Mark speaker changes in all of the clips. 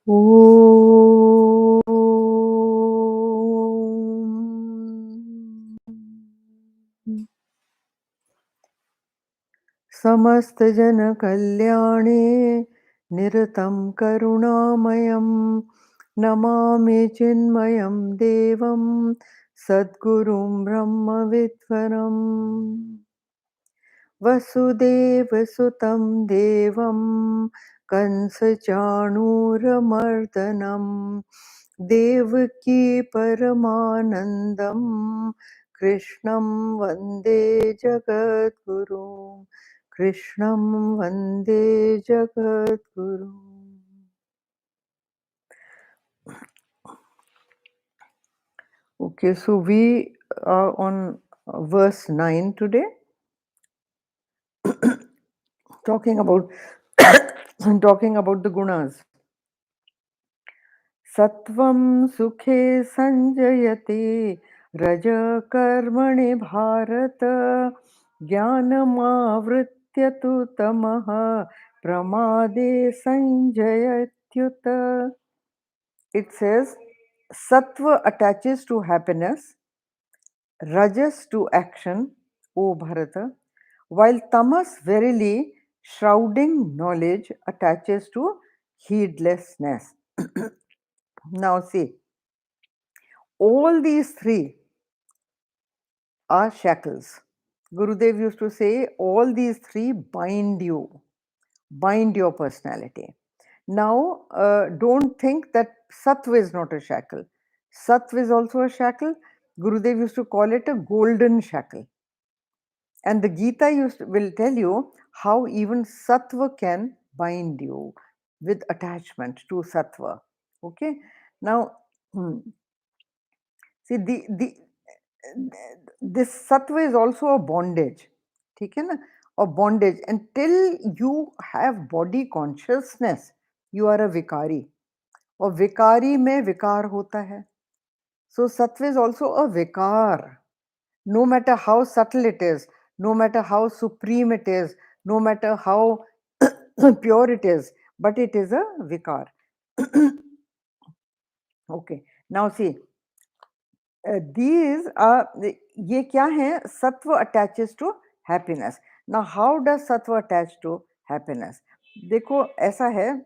Speaker 1: Om. समस्त जन कल्याणे निरतं करुणामयं नमामि चिन्मयं देवं सद्गुरुं ब्रह्मविद्वरम् वसुदेवसुतं देवं कंसचाणूरमर्दनं देवकी परमानन्दं कृष्णं वन्दे जगद्गुरुं कृष्णं वन्दे जगद्गुरुम्. Okay, so we are on verse 9 today, talking about talking about the gunas. Sattvam sukhe sanjayate raja karmani bharata jnanamavritya tu tamaha pramade sanjayatyuta. It says sattva attaches to happiness, rajas to action, O Bharata, while tamas, verily shrouding knowledge, attaches to heedlessness. Now see, all these three are shackles. Gurudev used to say, all these three bind you, bind your personality. Now, don't think that sattva is not a shackle. Sattva is also a shackle. Gurudev used to call it a golden shackle. And the Geeta will tell you how even sattva can bind you with attachment to sattva. Okay. Now, see, this sattva is also a bondage. ठीक है ना? A bondage. Until you have body consciousness, you are a vikari. और विकारी में विकार होता है. So sattva is also a vikar. No matter how subtle it is, no matter how supreme it is, no matter how pure it is, but it is a vikar. Okay. Now see, these are ये क्या है? Sattva attaches to happiness. Now how does sattva attach to happiness? देखो ऐसा है,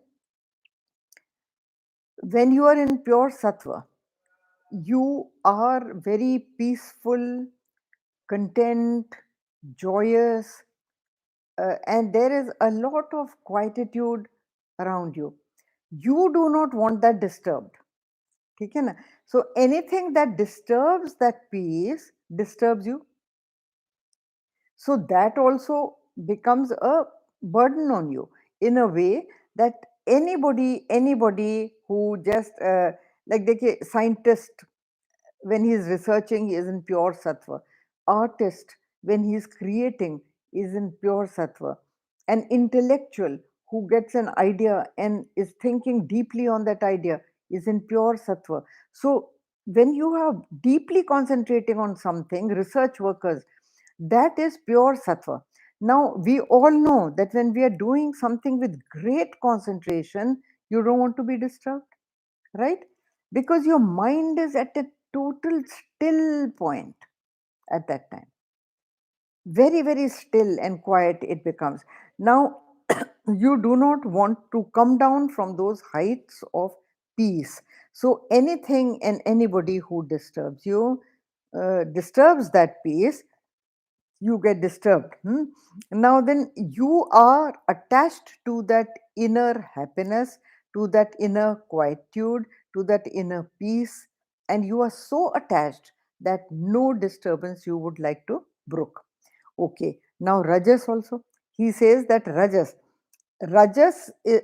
Speaker 1: when you are in pure sattva, you are very peaceful, content, joyous, and there is a lot of quietude around you. You do not want that disturbed. ठीक है ना? So anything that disturbs that peace disturbs you. So that also becomes a burden on you in a way that anybody who just like देखिए scientist, when he is researching, he is in pure sattva. Artist, when he is creating, is in pure sattva. An intellectual who gets an idea and is thinking deeply on that idea is in pure sattva. So when you are deeply concentrating on something, research workers, that is pure sattva. Now we all know that when we are doing something with great concentration, you don't want to be disturbed, right? Because your mind is at a total still point at that time. Very, very still and quiet it becomes. Now, you do not want to come down from those heights of peace. So, anything and anybody who disturbs you, disturbs that peace, you get disturbed. Now, then you are attached to that inner happiness, to that inner quietude, to that inner peace, and you are so attached that no disturbance you would like to brook. Okay, now Rajas also. He says that Rajas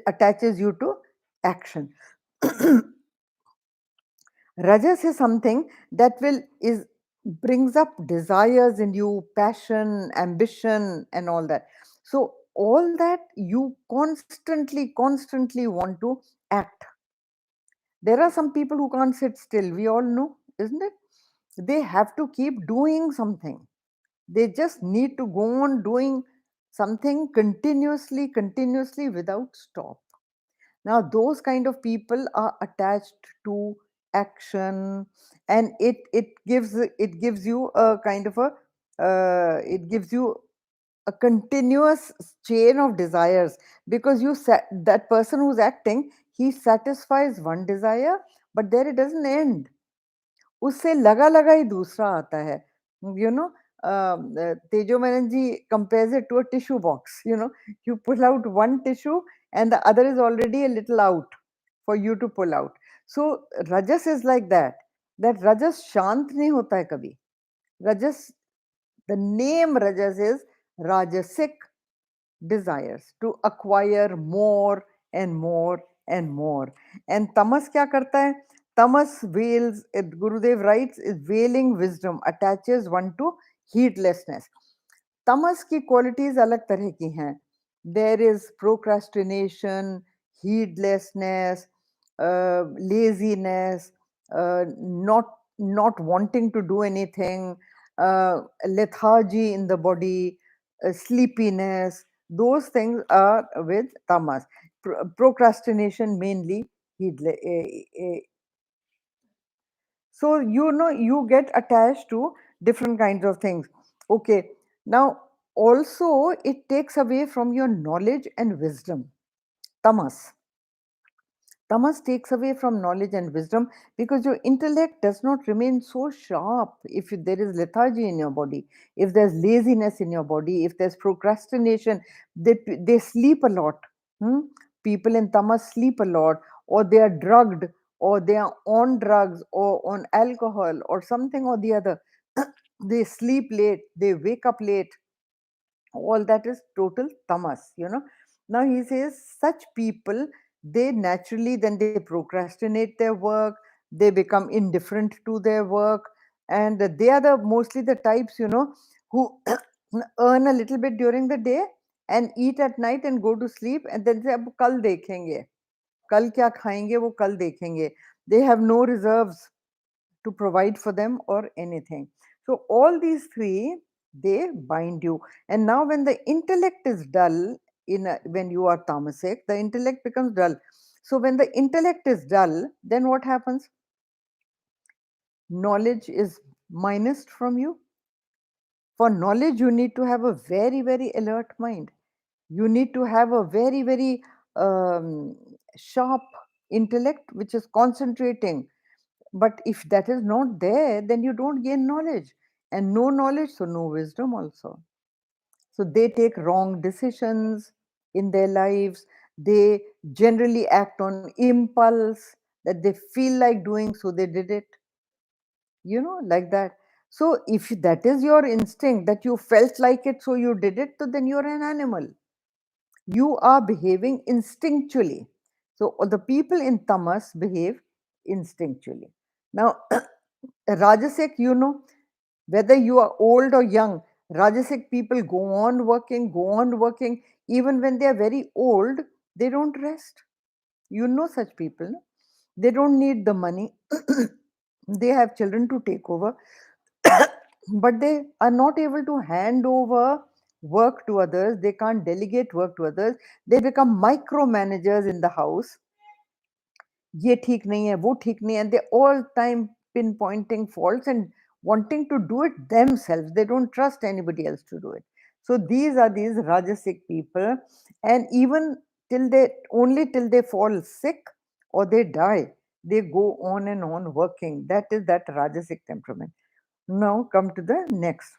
Speaker 1: attaches you to action. Rajas is something that will is brings up desires in you, passion, ambition, and all that. So all that you constantly want to act. There are some people who can't sit still. We all know, isn't it? They have to keep doing something. They just need to go on doing something continuously without stop. Now those kind of people are attached to action, and it gives you a kind of a it gives you a continuous chain of desires, because that person who's acting, he satisfies one desire, but there it doesn't end. उससे लगा लगा ही दूसरा आता है, you know. Tejomanan ji compares it to a tissue box, you know. You pull out one tissue and the other is already a little out for you to pull out. So rajas is like that, that rajas shant nahi hota hai kabhi. Rajas, the name rajas is rajasic desires to acquire more and more and more. And tamas kya karta hai? Tamas veils, Gurudev writes, is veiling wisdom, attaches one to heedlessness. तमस की qualities अलग तरह की हैं. There is procrastination, heedlessness, laziness, not wanting to do anything, lethargy in the body, sleepiness. Those things are with tamas. Procrastination mainly, so you know, you get attached to different kinds of things. Okay, now also it takes away from your knowledge and wisdom. Tamas. Tamas takes away from knowledge and wisdom, because your intellect does not remain so sharp if there is lethargy in your body, if there's laziness in your body, if there's procrastination. They sleep a lot. Hmm? People in tamas sleep a lot, or they are drugged, or they are on drugs, or on alcohol, or something or the other. They sleep late, they wake up late. All that is total tamas, you know. Now he says such people, they naturally, then they procrastinate their work, they become indifferent to their work, and they are the mostly the types, you know, who earn a little bit during the day and eat at night and go to sleep, and then say ab kal dekhenge, kal kya khayenge wo kal dekhenge. They have no reserves to provide for them or anything. So all these three, they bind you. And now when the intellect is dull, when you are tamasic, the intellect becomes dull. So when the intellect is dull, then what happens? Knowledge is minused from you. For knowledge, you need to have a very, very alert mind. You need to have a very, very sharp intellect which is concentrating. But if that is not there, then you don't gain knowledge. And no knowledge, so no wisdom also. So they take wrong decisions in their lives. They generally act on impulse, that they feel like doing, so they did it, you know, like that. So if that is your instinct, that you felt like it, so you did it, so then you're an animal. You are behaving instinctually. So the people in tamas behave instinctually. Now, Rajasic, you know, whether you are old or young, Rajasic people go on working, even when they are very old, they don't rest. You know such people. No? They don't need the money. They have children to take over, but they are not able to hand over work to others. They can't delegate work to others. They become micromanagers in the house. ये ठीक नहीं है, वो ठीक नहीं है, and they all time pinpointing faults and wanting to do it themselves. They don't trust anybody else to do it. So these are these rajasic people, and even till they only till they fall sick or they die, they go on and on working. That is that rajasic temperament. Now come to the next.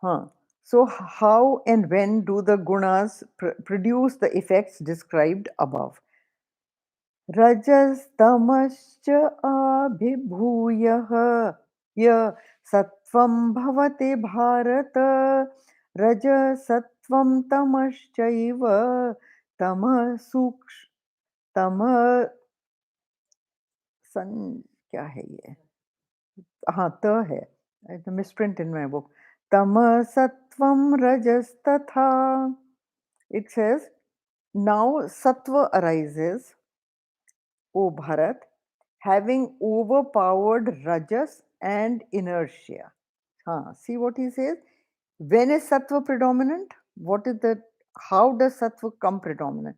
Speaker 1: Huh. So how and when do the gunas produce the effects described above? रजस्तमश्च आभिभूयः य सत्वं भवति भारत रजसत्वं तमश्चैव तमः सूक्ष्म तमः सन क्या है ये हाँ त है मिसप्रिंट इन माय बुक तमः सत्वं रजस्तथा it says now sattva arises, O Bharat, having overpowered rajas and inertia. See what he says? When is sattva predominant? What is the How does sattva come predominant?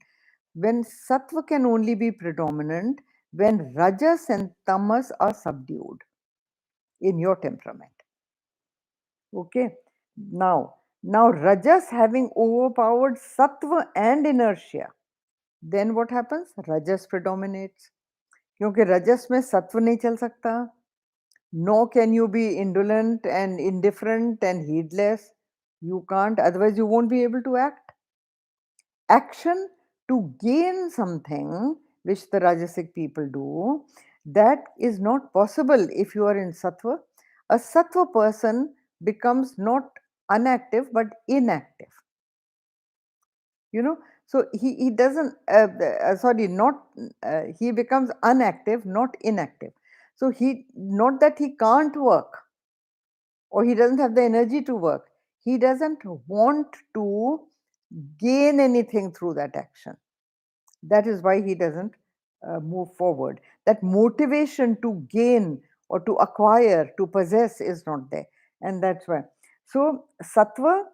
Speaker 1: When sattva can only be predominant when rajas and tamas are subdued in your temperament. Okay. Now rajas having overpowered sattva and inertia, then what happens? Rajas predominates. क्योंकि रजस में सत्व नहीं चल सकता. Nor can you be indolent and indifferent and heedless. You can't, otherwise you won't be able to act. Action to gain something, which the Rajasic people do, that is not possible if you are in Sattva. A Sattva person becomes not unactive but inactive. You know, so he doesn't, sorry, not, he becomes unactive, not inactive. So he, not that he can't work or he doesn't have the energy to work, he doesn't want to gain anything through that action. That is why he doesn't move forward. That motivation to gain or to acquire, to possess is not there. And that's why. So, sattva,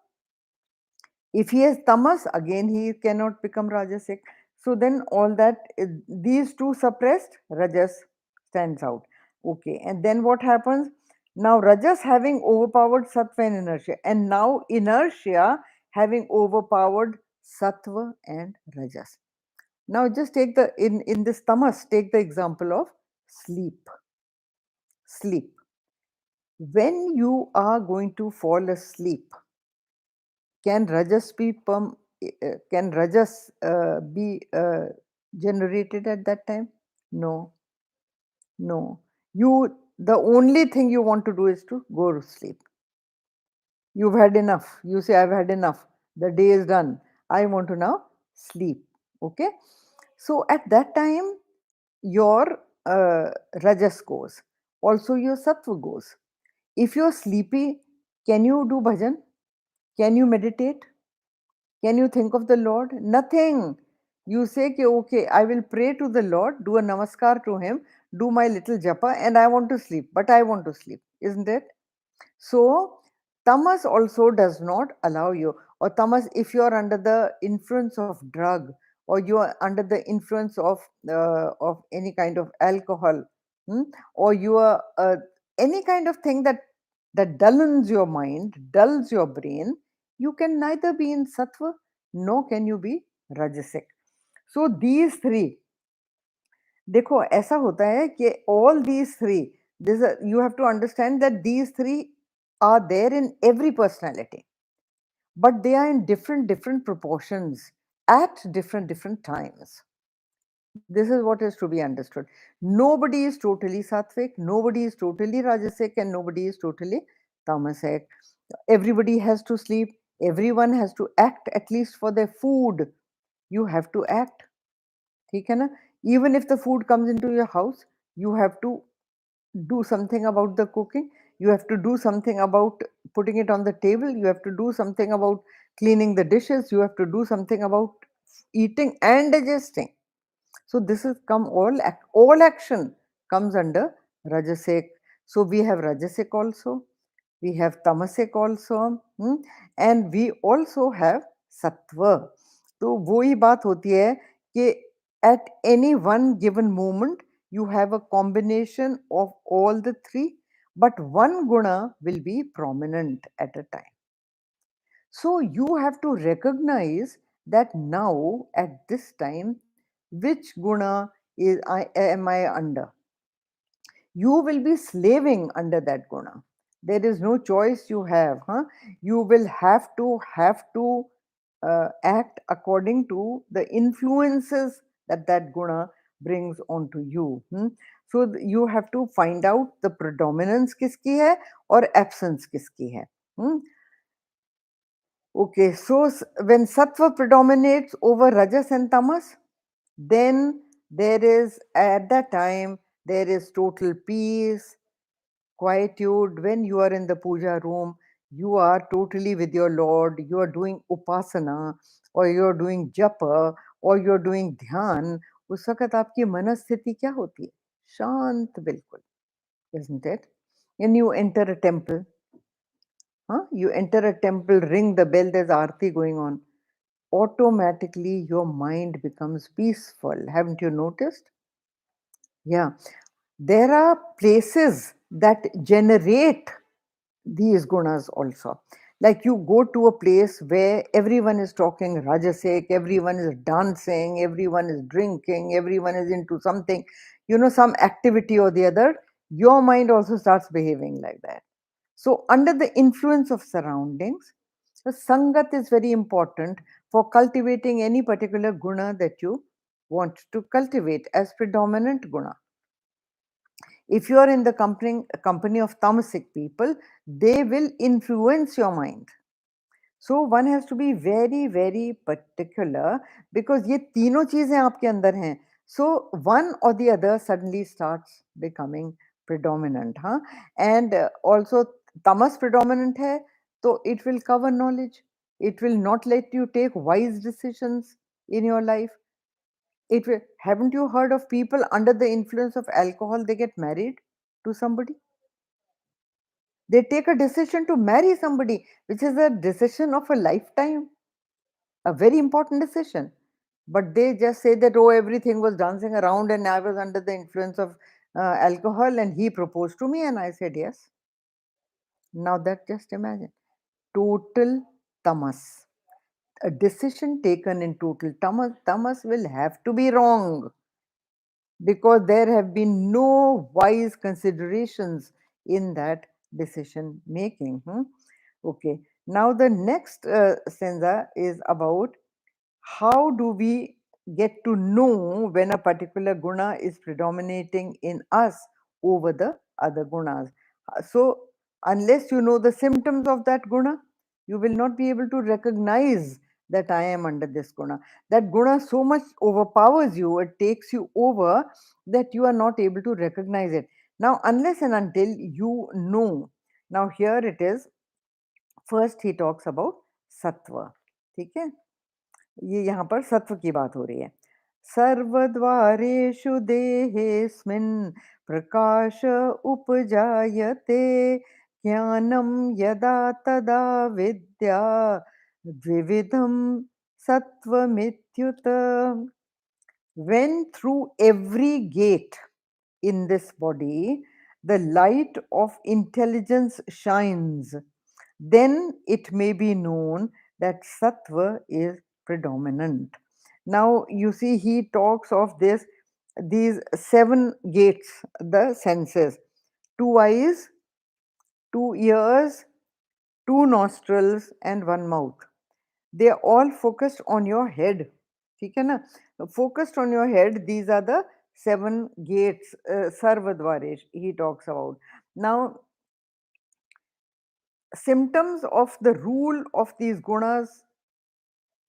Speaker 1: if he has tamas, again he cannot become rajasic. So, then all that, these two suppressed, rajas stands out. Okay. And then what happens? Now, rajas having overpowered sattva and inertia, and now inertia having overpowered sattva and rajas. Now just take the, in this tamas, take the example of sleep. Sleep. When you are going to fall asleep, can rajas be can rajas be generated at that time? No, no. You, the only thing you want to do is to go to sleep. You've had enough. You say, I've had enough. The day is done. I want to now sleep. Okay. So at that time, your rajas goes, also your sattva goes. If you're sleepy, can you do bhajan? Can you meditate? Can you think of the Lord? Nothing. You say, okay, I will pray to the Lord, do a namaskar to him, do my little japa, and I want to sleep. But I want to sleep, isn't it? So, tamas also does not allow you, or tamas, if you are under the influence of drug, or you are under the influence of any kind of alcohol, or you are any kind of thing that dullens your mind, dulls your brain, you can neither be in sattva nor can you be rajasic. So these three, देखो ऐसा होता है कि all these three, this you have to understand that these three are there in every personality, but they are in different proportions at different times. This is what is to be understood. Nobody is totally sattvic, nobody is totally rajasic, and nobody is totally tamasic. Everybody has to sleep, everyone has to act at least for their food. You have to act. ठीक है ना? Even if the food comes into your house, you have to do something about the cooking. You have to do something about putting it on the table. You have to do something about cleaning the dishes. You have to do something about eating and digesting. So this is come all action comes under rajasic. So we have rajasic also, we have tamasic also, and we also have sattva. तो वही बात होती है कि at any one given moment you have a combination of all the three, but one guna will be prominent at a time. So you have to recognize that now at this time, which guna am I under? You will be slaving under that guna. There is no choice you have. You will have to act according to the influences that guna brings onto you. So you have to find out the predominance kiski hai or absence kiski hai. Okay, so when sattva predominates over rajas and tamas, then there is, at that time, there is total peace, quietude. When you are in the puja room, you are totally with your Lord, you are doing upasana, or you are doing japa, or you are doing dhyan. उस वक्त आपकी मनस्थिति क्या होती है? शांत बिल्कुल, isn't it? When you enter a temple, you enter a temple, ring the bell, there's aarti going on. automatically your mind becomes peaceful. Haven't you noticed? Yeah. There are places that generate these gunas also. Like you go to a place where everyone is talking rajasic, everyone is dancing, everyone is drinking, everyone is into something, some activity or the other, your mind also starts behaving like that. So, under the influence of surroundings, the sangat is very important for cultivating any particular guna that you want to cultivate as predominant guna. If you are in the company of tamasic people, they will influence your mind. So one has to be very very particular, because ये तीनों चीजें आपके अंदर हैं. So one or the other suddenly starts becoming predominant, huh? And also tamas predominant है, so it will cover knowledge. It will not let you take wise decisions in your life. It will, haven't you heard of people under the influence of alcohol, they get married to somebody? They take a decision to marry somebody, which is a decision of a lifetime, a very important decision. But they just say that, oh, everything was dancing around and I was under the influence of alcohol and he proposed to me and I said yes. Now that, just imagine, total tamas. A decision taken in total tamas will have to be wrong, because there have been no wise considerations in that decision making. Okay, now the next stanza is about how do we get to know when a particular guna is predominating in us over the other gunas. So, unless you know the symptoms of that guna, you will not be able to recognize that I am under this guna. That guna so much overpowers you, it takes you over, that you are not able to recognize it. Now, unless and until you know, now here it is. First, he talks about sattva. ठीक है, ये यहाँ पर सत्व की बात हो रही है. सर्वद्वारेषु देहेऽस्मिन् प्रकाश उपजायते, ज्ञानं यदा तदा विद्या द्विविधं सत्वमित्युत. When through every gate in this body the light of intelligence shines, then it may be known that sattva is predominant. Now you see, he talks of these seven gates, the senses: two eyes, two ears, two nostrils, and one mouth. They are all focused on your head. ठीक है ना? Focused on your head, these are the seven gates, Sarvadvaresh, he talks about. Now, symptoms of the rule of these gunas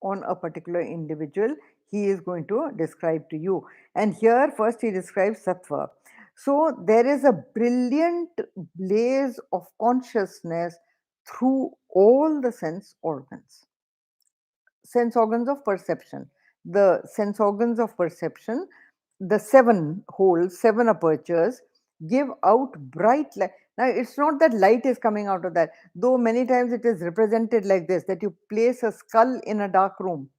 Speaker 1: on a particular individual, he is going to describe to you. And here, first, he describes sattva. So, there is a brilliant blaze of consciousness through all the sense organs of perception. The sense organs of perception, the seven holes, seven apertures, give out bright light. Now, it's not that light is coming out of that, though many times it is represented like this, that you place a skull in a dark room,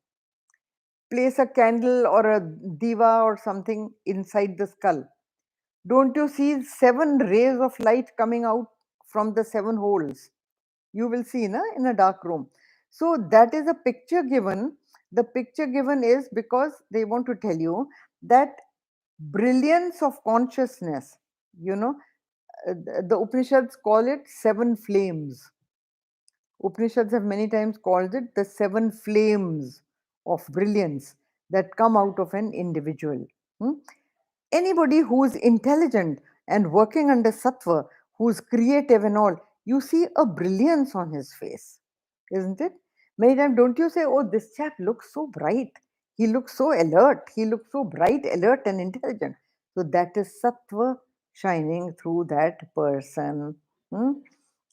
Speaker 1: place a candle or a diva or something inside the skull. Don't you see seven rays of light coming out from the seven holes? You will see in a dark room. So that is a picture given. The picture given is because they want to tell you that brilliance of consciousness, you know, the Upanishads call it seven flames. Upanishads have many times called it the seven flames of brilliance that come out of an individual. Hmm? Anybody who's intelligent and working under sattva, who's creative and all, you see a brilliance on his face, isn't it? Many times, don't you say, oh, this chap looks so bright, he looks so alert, he looks so bright, alert, and intelligent. So that is sattva shining through that person. Hmm?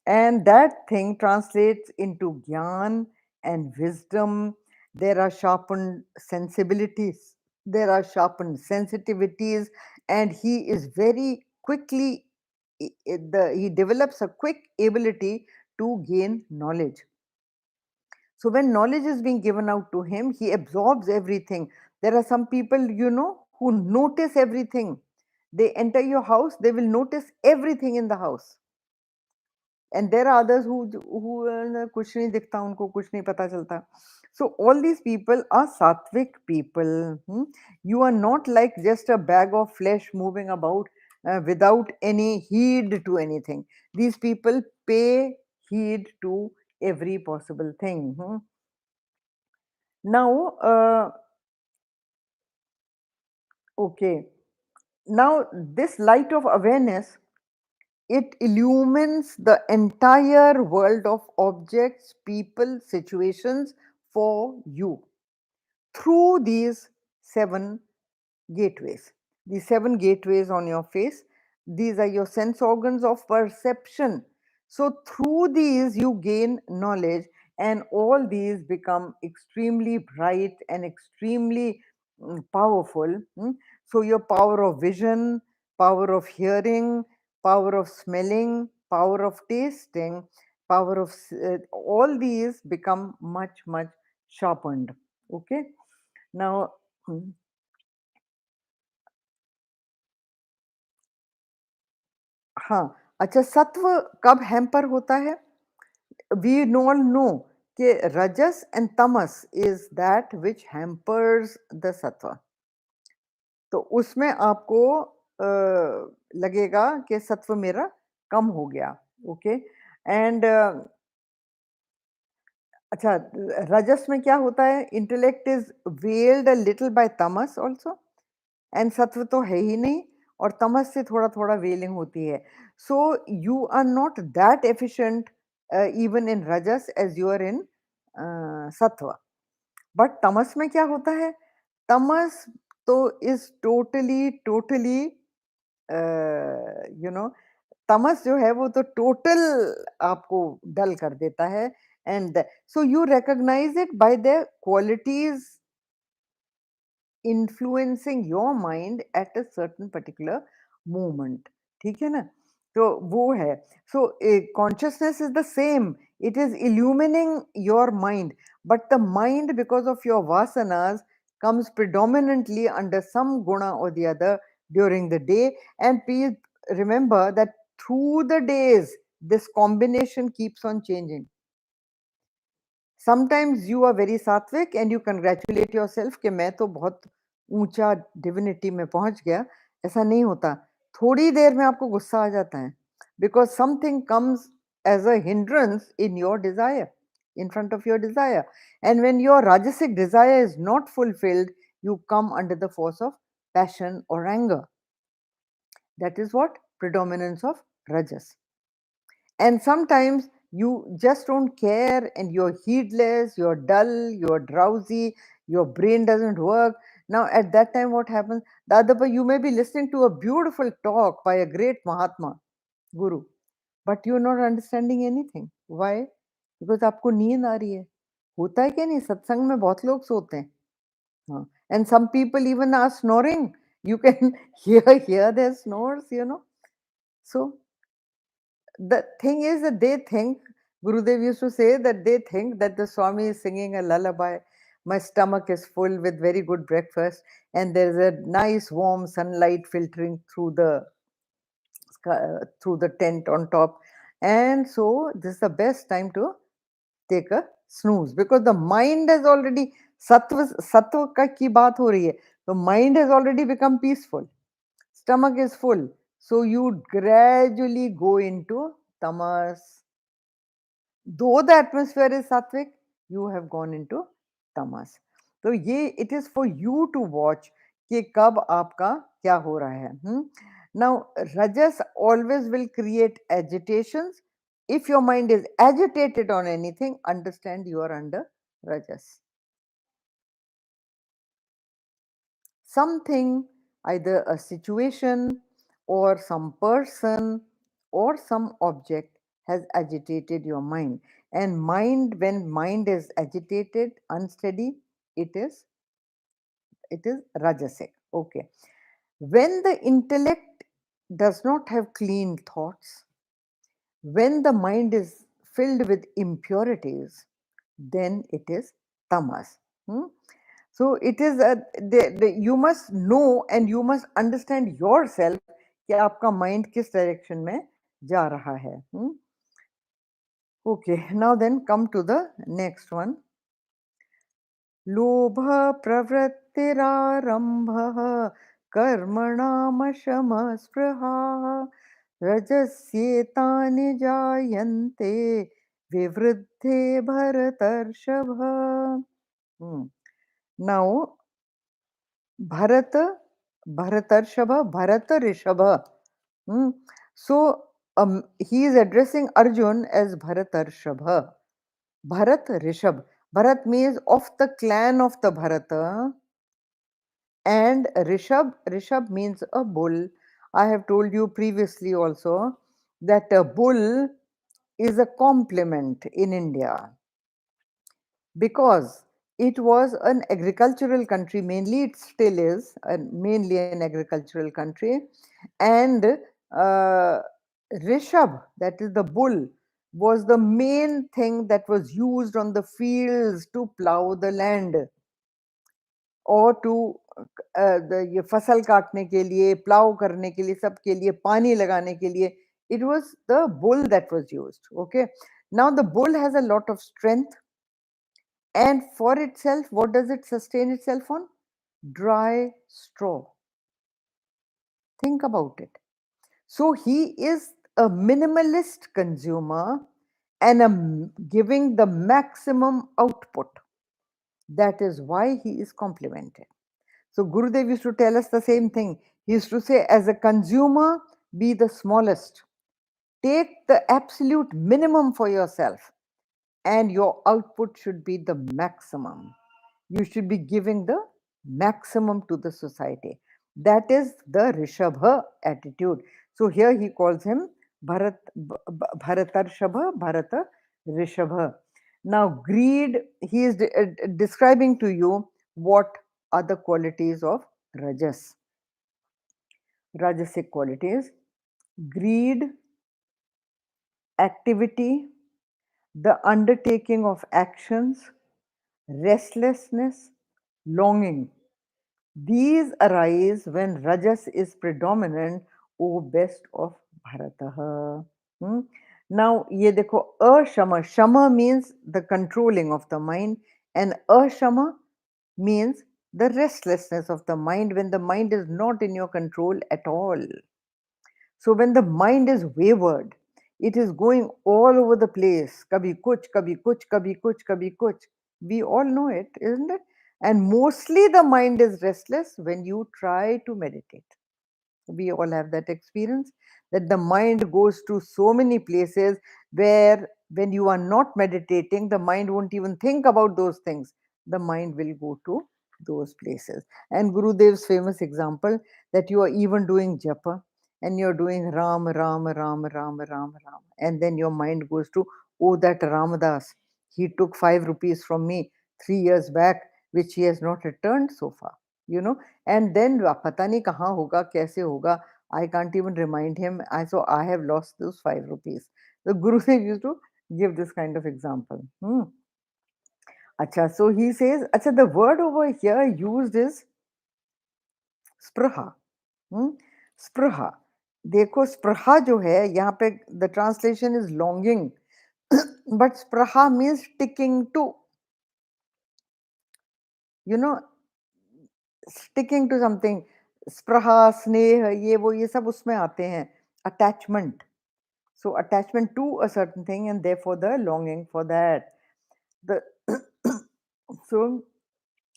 Speaker 1: And that thing translates into gyan and wisdom. There are sharpened sensibilities, there are sharpened sensitivities, and he is very quickly, he develops a quick ability to gain knowledge. So when knowledge is being given out to him, he absorbs everything. There are some people, who notice everything. They enter your house, they will notice everything in the house. And there are others who कुछ नहीं दिखता उनको, कुछ नहीं पता चलता. So all these people are sattvic people. You are not like just a bag of flesh moving about without any heed to anything. These people pay heed to every possible thing. Now, okay. Now, this light of awareness, it illumines the entire world of objects, people, situations for you through these 7 gateways. These 7 gateways on your face, these are your sense organs of perception. So, through these, you gain knowledge, and all these become extremely bright and extremely powerful. So, your power of vision, power of hearing, power of smelling, power of tasting, power of all these become much, much sharpened. Okay. Now, हाँ, अच्छा, सत्व कब hamper होता है? We all know कि रजस and Tamas is that which hampers the सत्व. तो उसमें आपको लगेगा कि सत्व मेरा कम हो गया. ओके. एंड अच्छा, रजस में क्या होता है? Intellect is weld a little bye Tamas also, and सत्व तो है ही नहीं, और तमस से थोड़ा थोड़ा वेलिंग होती है. So you are not that efficient even in rajas as you are in सत्व. बट तमस में क्या होता है? तमस तो is totally totally you know तमस जो है वो तो टोटल आपको डल कर देता है. And so you recognise it by the qualities influencing your mind at a certain particular moment. ठीक है ना? तो वो है. So consciousness is the same. It is illumining your mind, but the mind, because of your vasanas, comes predominantly under some guna or the other during the day. And please remember that through the days this combination keeps on changing. Sometimes you are very sattvic and you congratulate yourself कि मैं तो बहुत ऊंचा divinity में पहुंच गया. ऐसा नहीं होता. थोड़ी देर में आपको गुस्सा आ जाता है, because something comes as a hindrance in your desire, in front of your desire. And when your rajasic desire is not fulfilled, you come under the force of passion or anger. That is what predominance of rajas. And sometimes you just don't care and you're heedless, you're dull, you're drowsy, your brain doesn't work. Now, at that time, what happens? Dadapa, you may be listening to a beautiful talk by a great Mahatma, Guru, but you're not understanding anything. Why? Because आपको नींद आ रही है. होता है क्या नहीं? सत्संग में बहुत लोग सोते हैं. हाँ. And some people even are snoring. You can hear their snores. So the thing is that they think, Gurudev used to say that they think that the Swami is singing a lullaby. My stomach is full with very good breakfast, and there's a nice warm sunlight filtering through the tent on top. And so this is the best time to take a snooze, because the mind has already sattva ka ki baat ho rahi hai. The mind has already become peaceful. Stomach is full. So you gradually go into tamas. Though the atmosphere is sattvic, you have gone into tamas. तो ये it is for you to watch कि कब आपका क्या हो रहा है. Now, rajas always will create agitations. If your mind is agitated on anything, understand you are under rajas. Something, either a situation or some person or some object, has agitated your mind. And when mind is agitated, unsteady, it is rajasic. Okay. When the intellect does not have clean thoughts, when the mind is filled with impurities, then it is tamas. Hmm? So it is you must know and you must understand yourself कि आपका mind किस direction में जा रहा है. Okay, now then come to the next one. लोभः प्रवृत्तिरारम्भः कर्मणामशमस्पृहा रजस्येतानि जायन्ते विवृद्धे भरतर्षभ. Now Bharat, Bharatarshava, Bharata Rishabha. Hmm. So he is addressing Arjun as Bharatarshava. Bharat Rishab. Bharat means of the clan of the Bharata, and Rishab, Rishab means a bull. I have told you previously also that a bull is a compliment in India because it was an agricultural country, mainly it still is mainly an agricultural country, and Rishab, that is the bull, was the main thing that was used on the fields to plow the land or to ये फसल काटने के लिए, plow करने के लिए, सब के लिए, पानी लगाने के लिए. It was the bull that was used. Okay, now the bull has a lot of strength, and for itself, what does it sustain itself on? Dry straw. Think about it. So he is a minimalist consumer and giving the maximum output. That is why he is complimented. So Gurudev used to tell us the same thing. He used to say, as a consumer, be the smallest. Take the absolute minimum for yourself, and your output should be the maximum. You should be giving the maximum to the society. That is the Rishabha attitude. So here he calls him Bharatarshabha, Bharata Rishabha. Now, greed, he is describing to you what are the qualities of Rajas, Rajasic qualities: greed, activity, the undertaking of actions, restlessness, longing. These arise when Rajas is predominant, O best of Bharataha. Now, ye dekho, ashama. Shama means the controlling of the mind, and ashama means the restlessness of the mind when the mind is not in your control at all. So when the mind is wayward, it is going all over the place. Kabhi kuch, kabhi kuch, kabhi kuch, kabhi kuch. We all know it, isn't it? And mostly the mind is restless when you try to meditate. We all have that experience that the mind goes to so many places where when you are not meditating, the mind won't even think about those things. The mind will go to those places. And Gurudev's famous example that you are even doing japa and you're doing Ram, Ram, Ram, Ram, Ram, Ram. And then your mind goes to, oh, that Ramadas, he took 5 rupees from me 3 years back, which he has not returned so far, you know. And then पता नहीं कहाँ होगा, कैसे होगा, I can't even remind him. So I have lost those 5 rupees. The Gurudev used to give this kind of example. Acha, so he says, acha, the word over here used is spraha. Spraha. देखो spraha जो है यहाँ पे the translation is longing, but spraha means sticking to, you know, sticking to something. Spraha, sneh, ये सब उसमें आते हैं. Attachment. So attachment to a certain thing and therefore the longing for that. The so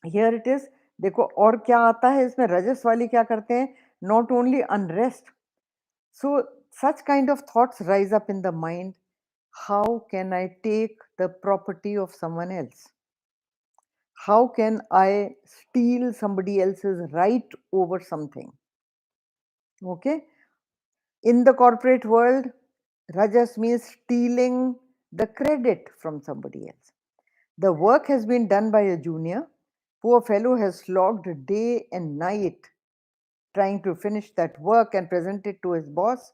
Speaker 1: here it is. देखो और क्या आता है इसमें, रजस वाली क्या करते हैं? Not only unrest. So such kind of thoughts rise up in the mind. How can I take the property of someone else? How can I steal somebody else's right over something? Okay. In the corporate world, Rajas means stealing the credit from somebody else. The work has been done by a junior. Poor fellow has slogged day and night trying to finish that work and present it to his boss.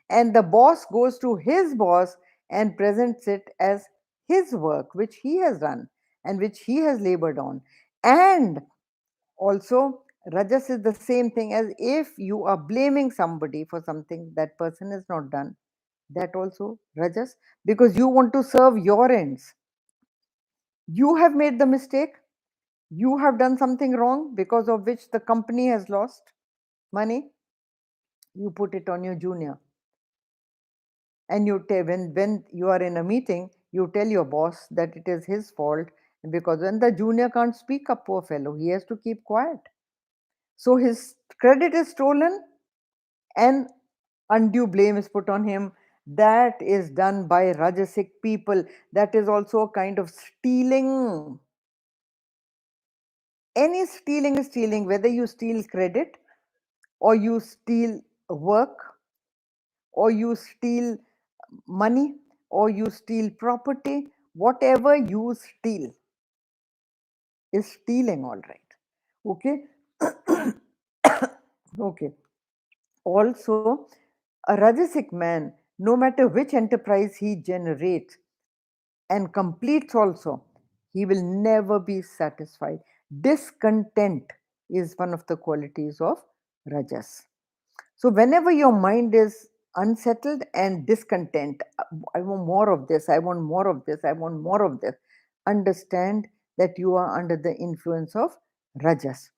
Speaker 1: And the boss goes to his boss and presents it as his work which he has done and which he has labored on. And also, rajas is the same thing as if you are blaming somebody for something that person has not done. That also rajas, because you want to serve your ends. You have made the mistake, you have done something wrong because of which the company has lost money. You put it on your junior, and you tell, when you are in a meeting, you tell your boss that it is his fault, because when the junior can't speak up, poor fellow, he has to keep quiet. So his credit is stolen and undue blame is put on him. That is done by rajasic people. That is also a kind of stealing. Any stealing is stealing, whether you steal credit or you steal work or you steal money or you steal property. Whatever you steal is stealing, all right. Okay. Okay. Also, a rajasic man, no matter which enterprise he generates and completes, also, he will never be satisfied. Discontent is one of the qualities of rajas. So, whenever your mind is unsettled and discontent, I want more of this, I want more of this, I want more of this, understand that you are under the influence of rajas.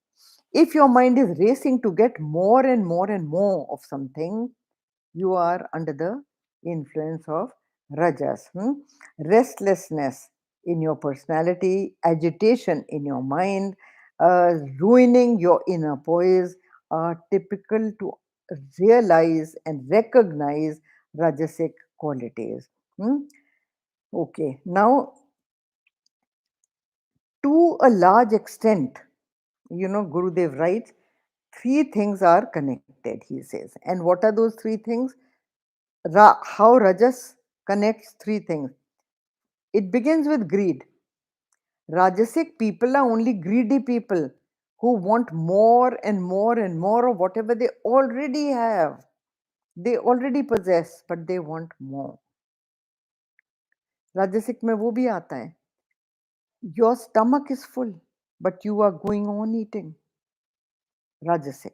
Speaker 1: If your mind is racing to get more and more and more of something, you are under the influence of rajas. Restlessness in your personality, agitation in your mind, ruining your inner poise are typical to realize and recognize rajasic qualities. Hmm? Okay, now to a large extent, Gurudev writes, three things are connected, he says. And what are those three things? How Rajas connects three things. It begins with greed. Rajasic people are only greedy people who want more and more and more of whatever they already have. They already possess, but they want more. Rajasic में वो भी आता है. Your stomach is full, but you are going on eating. Rajasic.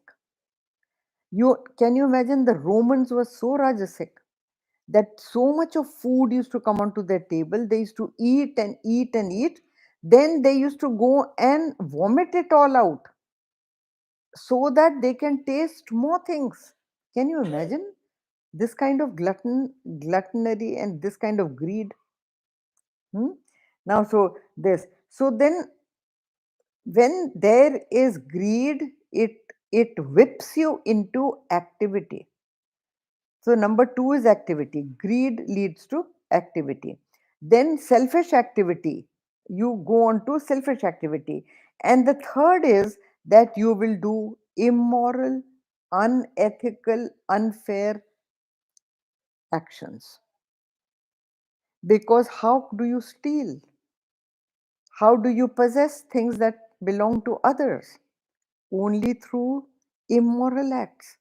Speaker 1: Can you imagine the Romans were so Rajasic that so much of food used to come onto their table. They used to eat and eat and eat. Then they used to go and vomit it all out so that they can taste more things. Can you imagine this kind of gluttony and this kind of greed? Hmm? Now, so this. So then, when there is greed, it whips you into activity. So, number two is activity. Greed leads to activity. Then, selfish activity. You go on to selfish activity. And the third is that you will do immoral, unethical, unfair actions. Because how do you steal? How do you possess things that belong to others? Only through immoral acts,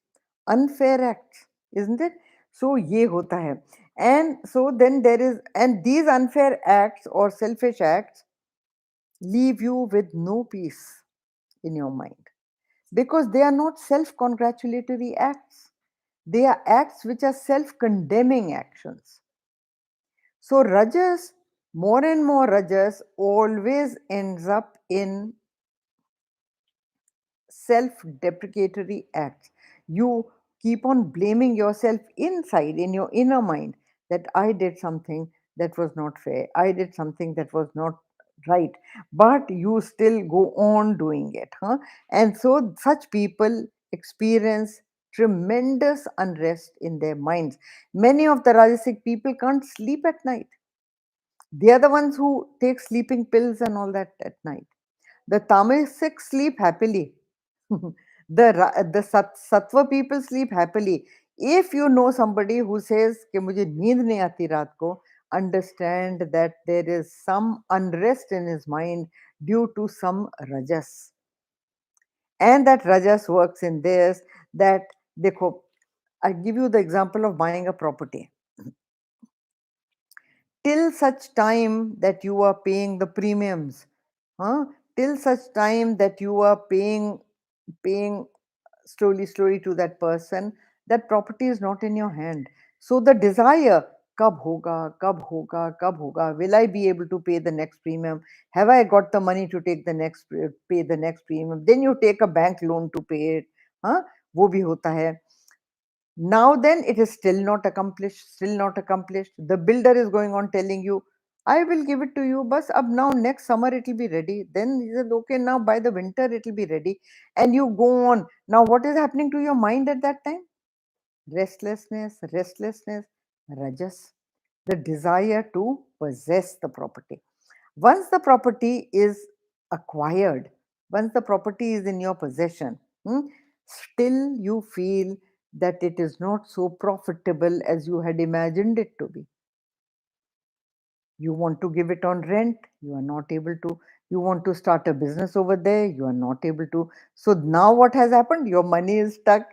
Speaker 1: unfair acts, isn't it? So ye hota hai. And so then there is, and these unfair acts or selfish acts leave you with no peace in your mind, because they are not self-congratulatory acts. They are acts which are self-condemning actions. So rajas, more and more rajas always ends up in self-deprecatory acts. You keep on blaming yourself inside, in your inner mind, that I did something that was not fair, I did something that was not right, but you still go on doing it. And so such people experience tremendous unrest in their minds. Many of the Rajasic people can't sleep at night. They are the ones who take sleeping pills and all that at night. The Tamasic sleep happily. The Sattva people sleep happily. If you know somebody who says कि मुझे नींद नहीं आती रात को, understand that there is some unrest in his mind due to some rajas. And that rajas works in this, that देखो, I give you the example of buying a property. till such time that you are paying the premiums, huh? Till such time that you are paying slowly to that person, that property is not in your hand. So the desire, kab hoga, kab hoga, kab hoga, will I be able to pay the next premium, have I got the money to take the next pay the next premium, then you take a bank loan to pay it, huh? वो भी होता है. Now then, it is still not accomplished, still not accomplished. The builder is going on telling you, I will give it to you, but up now next summer it will be ready. Then he said, okay, now by the winter it will be ready. And you go on. Now what is happening to your mind at that time? Restlessness, rajas, the desire to possess the property. Once the property is acquired, once the property is in your possession, still you feel that it is not so profitable as you had imagined it to be. You want to give it on rent, you are not able to. You want to start a business over there, you are not able to. So now what has happened? Your money is stuck.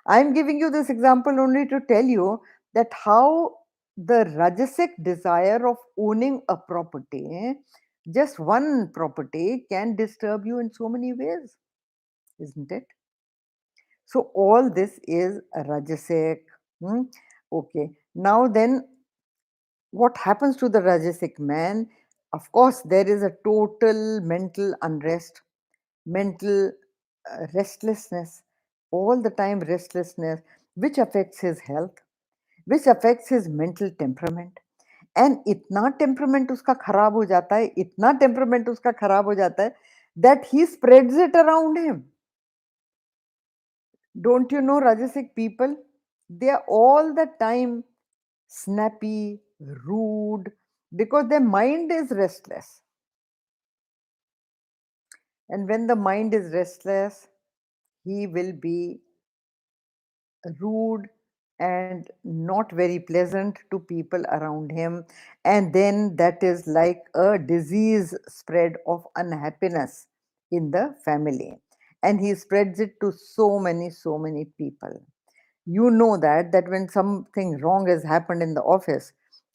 Speaker 1: I'm giving you this example only to tell you that how the rajasic desire of owning a property, just one property, can disturb you in so many ways, isn't it? So all this is rajasic. Hmm? Okay. Now then, what happens to the Rajasic man? Of course, there is a total mental unrest, mental restlessness, all the time restlessness, which affects his health, which affects his mental temperament. And इतना temperament उसका खराब हो जाता है, इतना temperament उसका खराब हो जाता है, that he spreads it around him. Don't you know Rajasic people? They are all the time snappy, rude, because their mind is restless. And when the mind is restless, he will be rude and not very pleasant to people around him. And then that is like a disease spread of unhappiness in the family. And he spreads it to so many people. You know that when something wrong has happened in the office,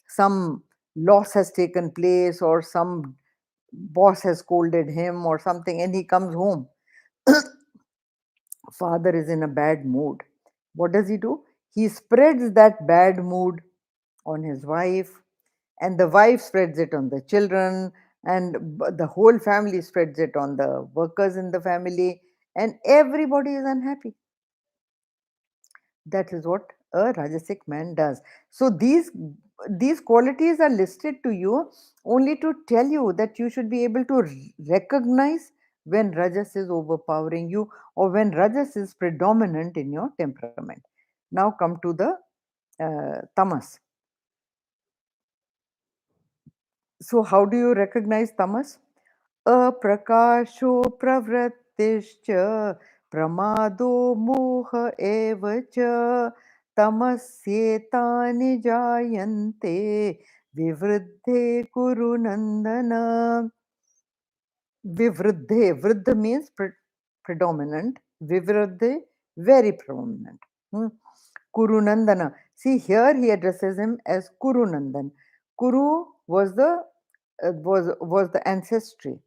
Speaker 1: some loss has taken place, or some boss has scolded him or something, and he comes home, father is in a bad mood. What does he do? He spreads that bad mood on his wife, and the wife spreads it on the children, and the whole family spreads it on the workers in the family, and everybody is unhappy. That is what a Rajasic man does. So these qualities are listed to you only to tell you that you should be able to recognize when Rajas is overpowering you, or when Rajas is predominant in your temperament. Now come to the Tamas. So how do you recognize Tamas? Aprakasho pravrattischa pramado moha eva cha tamasyetani jayante vivruddhe kuru nandana. Vivruddhe, vruddha means predominant, vivruddhe, very prominent. Kuru nandana. See, here he addresses him as Kuru Nandan. Kuru was the ancestry,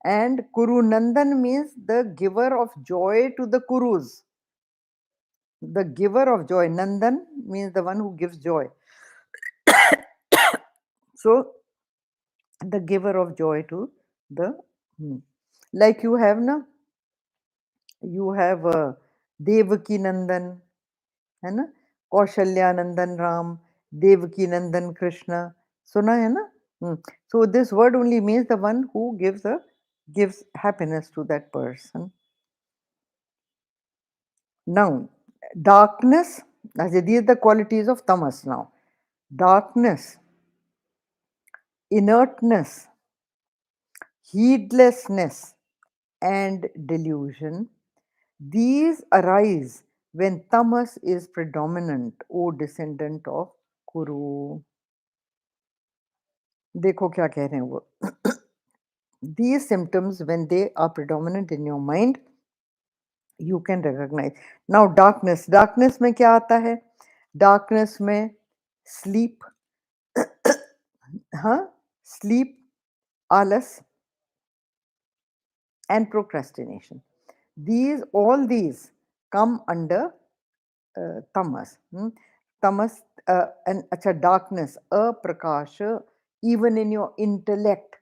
Speaker 1: and Kuru Nandan means the giver of joy to the Kurus. The giver of joy. Nandan means the one who gives joy. So, the giver of joy to the. Like you have, na? You have Devaki Nandan, है ना? कौशल्या नंदन राम, देवकी नंदन कृष्ण, सुना है ना? So this word only means the one who gives happiness to that person. Now, darkness, these are the qualities of tamas now. Darkness, inertness, heedlessness, and delusion, these arise when tamas is predominant, O descendant of Kuru. देखो क्या कह रहे हैं वो. These symptoms, when they are predominant in your mind, you can recognize. Now, darkness. Darkness में क्या आता है? Darkness में sleep, huh? Sleep, alas, and procrastination. All these come under tamas. Tamas and acha darkness, prakasha, even in your intellect,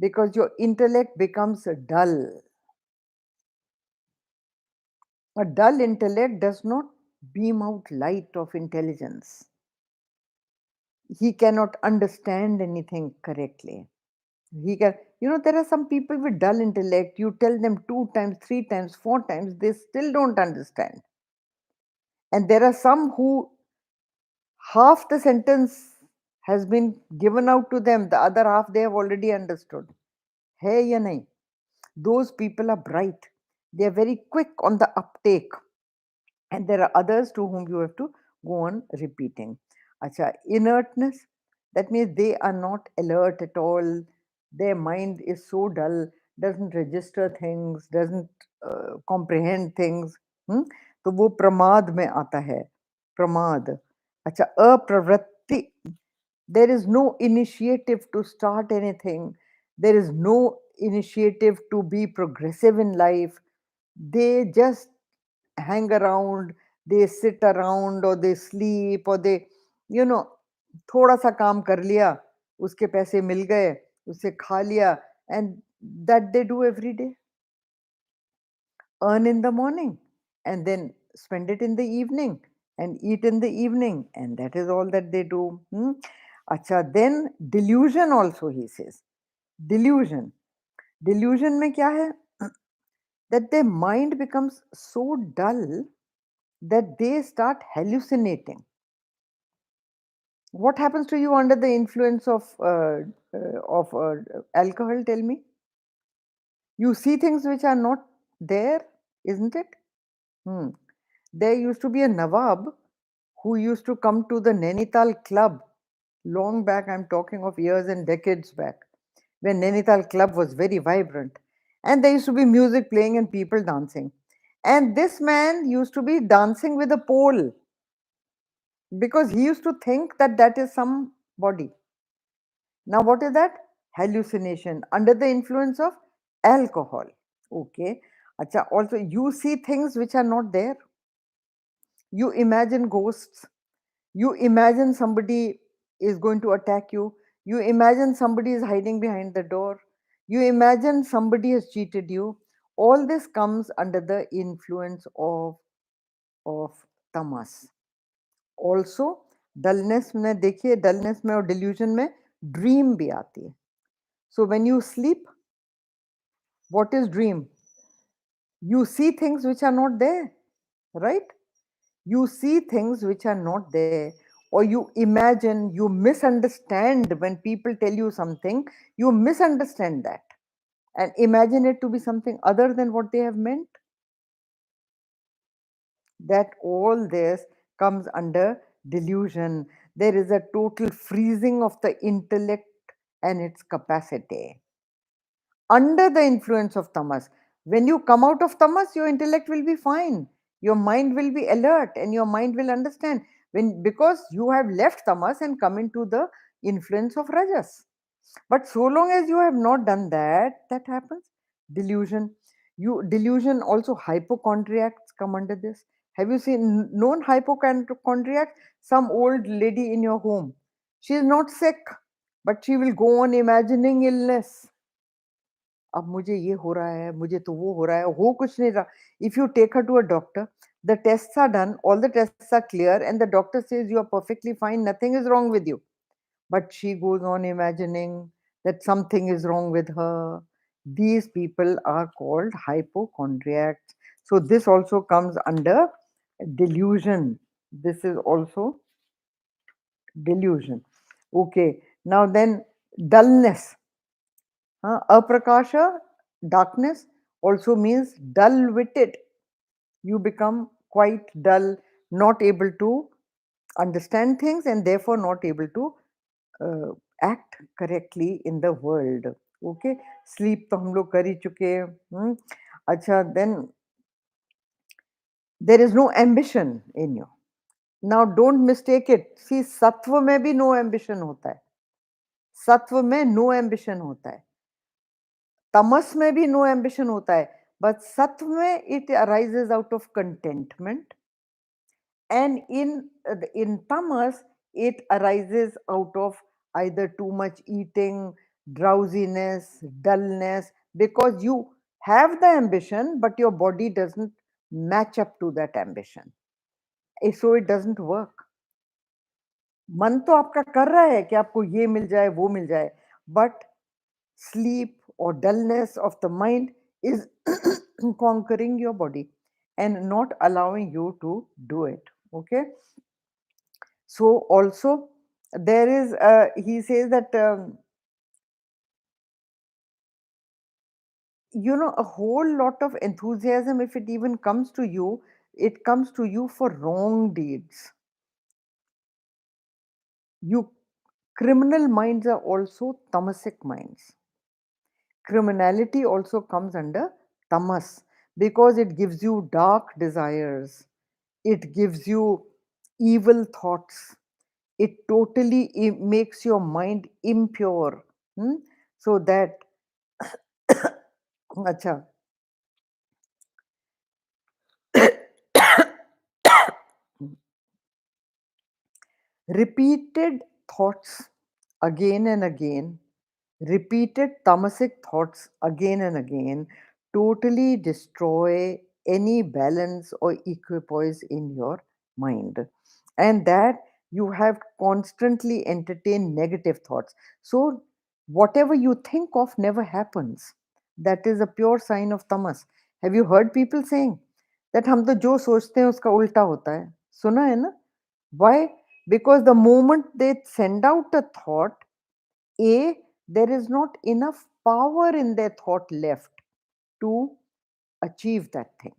Speaker 1: because your intellect becomes dull. A dull intellect does not beam out light of intelligence. He cannot understand anything correctly. He can, there are some people with dull intellect. You tell them 2 times, 3 times, 4 times, they still don't understand. And there are some who half the sentence has been given out to them, the other half they have already understood. Hai ya nahi? Those people are bright. They are very quick on the uptake. And there are others to whom you have to go on repeating. Acha, inertness, that means they are not alert at all. Their mind is so dull, doesn't register things, doesn't comprehend things. तो वो प्रमाद में आता है. प्रमाद. अच्छा, अप्रवृत्ति, there is no initiative to start anything. There is no initiative to be progressive in life. They just hang around, they sit around, or they sleep, or they, you know, थोड़ा सा काम कर लिया, उसके पैसे मिल गए, उससे खा लिया, and that they do every day. Earn in the morning and then spend it in the evening and eat in the evening, and that is all that they do. Acha, then delusion also, he says. Delusion. Delusion में क्या है? That their mind becomes so dull that they start hallucinating. What happens to you under the influence of alcohol? Tell me. You see things which are not there, isn't it? Hmm. There used to be a Nawab who used to come to the Nainital club long back. I'm talking of years and decades back, when Nainital club was very vibrant, and there used to be music playing and people dancing. And this man used to be dancing with a pole, because he used to think that that is some body. Now, what is that? Hallucination under the influence of alcohol. Okay. Acha, also, you see things which are not there. You imagine ghosts. You imagine somebody is going to attack you. You imagine somebody is hiding behind the door. You imagine somebody has cheated you. All this comes under the influence of tamas. Also dullness में देखिए, dullness में और delusion में dream भी आती है. So when you sleep, what is dream? You see things which are not there, right? You see things which are not there, or you imagine, you misunderstand when people tell you something, you misunderstand that and imagine it to be something other than what they have meant. That all this comes under delusion. There is a total freezing of the intellect and its capacity under the influence of tamas. When you come out of tamas, your intellect will be fine, your mind will be alert, and your mind will understand, when because you have left tamas and come into the influence of rajas. But so long as you have not done that, that happens. Delusion. Delusion also, hypochondriacs come under this. Have you seen known hypochondriacs? Some old lady in your home. She is not sick, but she will go on imagining illness. अब मुझे ये हो रहा है, मुझे तो वो हो रहा है, हो कुछ नहीं रहा. If you take her to a doctor, the tests are done, all the tests are clear, and the doctor says you are perfectly fine, nothing is wrong with you. But she goes on imagining that something is wrong with her. These people are called hypochondriacs. So this also comes under delusion. This is also delusion. Okay. Now then, dullness. Aprakasha, darkness, also means dull-witted. You become quite dull, not able to understand things, and therefore not able to act correctly in the world. Okay, sleep तो हम लोग कर ही चुके हैं. अच्छा, then there is no ambition in you. Now don't mistake it. See, sattva में भी no ambition होता है. सत्व में नो एम्बिशन होता है, तमस में भी नो एम्बिशन होता है, बट सत्व में it arises out of contentment, and in tamas it arises out of either too much eating, drowsiness, dullness, because you have the ambition but your body doesn't match up to that ambition. So it doesn't work. मन तो आपका कर रहा है कि आपको ये मिल जाए वो मिल जाए, but sleep or dullness of the mind is conquering your body and not allowing you to do it. Okay. So also there is he says that a whole lot of enthusiasm, if it even comes to you, it comes to you for wrong deeds. You criminal minds are also tamasic minds. Criminality also comes under tamas because it gives you dark desires, it gives you evil thoughts, it totally makes your mind impure. So that acha. Repeated thoughts again and again, repeated tamasic thoughts again and again totally destroy any balance or equipoise in your mind. And that you have constantly entertained negative thoughts. So, whatever you think of never happens. That is a pure sign of tamas. Have you heard people saying that हम तो जो सोचते हैं उसका उल्टा होता है? सुना है ना? Why? Because the moment they send out a thought, there is not enough power in their thought left to achieve that thing.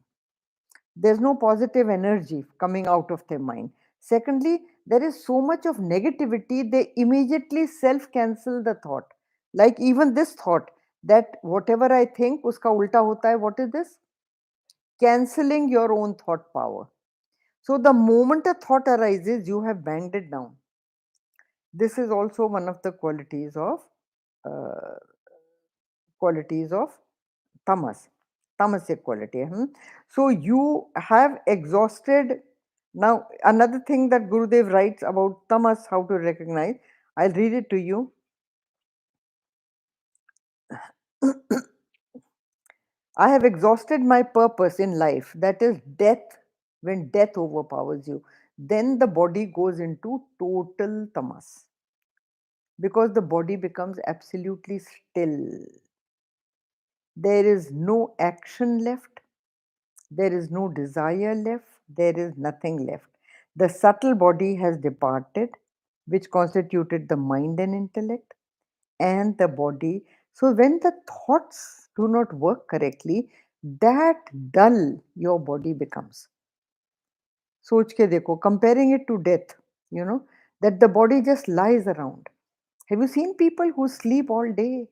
Speaker 1: There's no positive energy coming out of their mind. Secondly, there is so much of negativity, they immediately self cancel the thought. Like even this thought that whatever I think, uska ulta hota hai. What is this? Canceling your own thought power. So the moment a thought arises, you have banged it down. This is also one of the uh, qualities of tamas, tamasic quality. So you have exhausted. Now another thing that Gurudev writes about tamas, how to recognize, I'll read it to you. I have exhausted my purpose in life, that is death. When death overpowers you, then the body goes into total tamas because the body becomes absolutely still. There is no action left, there is no desire left, there is nothing left. The subtle body has departed, which constituted the mind and intellect, and the body. So, when the thoughts do not work correctly, that dull your body becomes. सोच के देखो, comparing it to death, that the body just lies around. Have you seen people who sleep all day?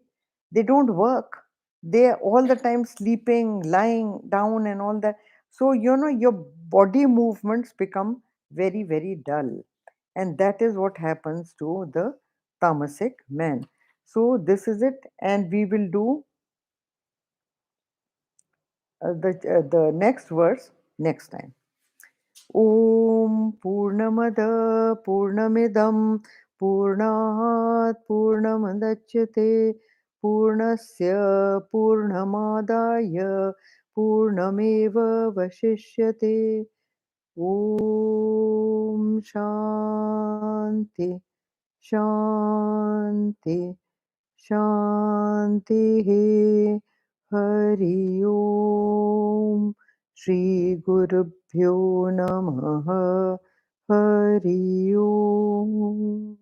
Speaker 1: They don't work. They are all the time sleeping, lying down, and all that. So, your body movements become very, very dull. And that is what happens to the tamasic man. So, this is it. And we will do the next verse next time. ॐ पूर्णमद पूर्णमिदं पूर्णात् पूर्णमुदच्यते पूर्णस्य पूर्णमादाय पूर्णमेवावशिष्यते ॐ शान्ति शान्ति शान्तिः हरि ओम् श्रीगुरुभ्यो नमः हरि ओम्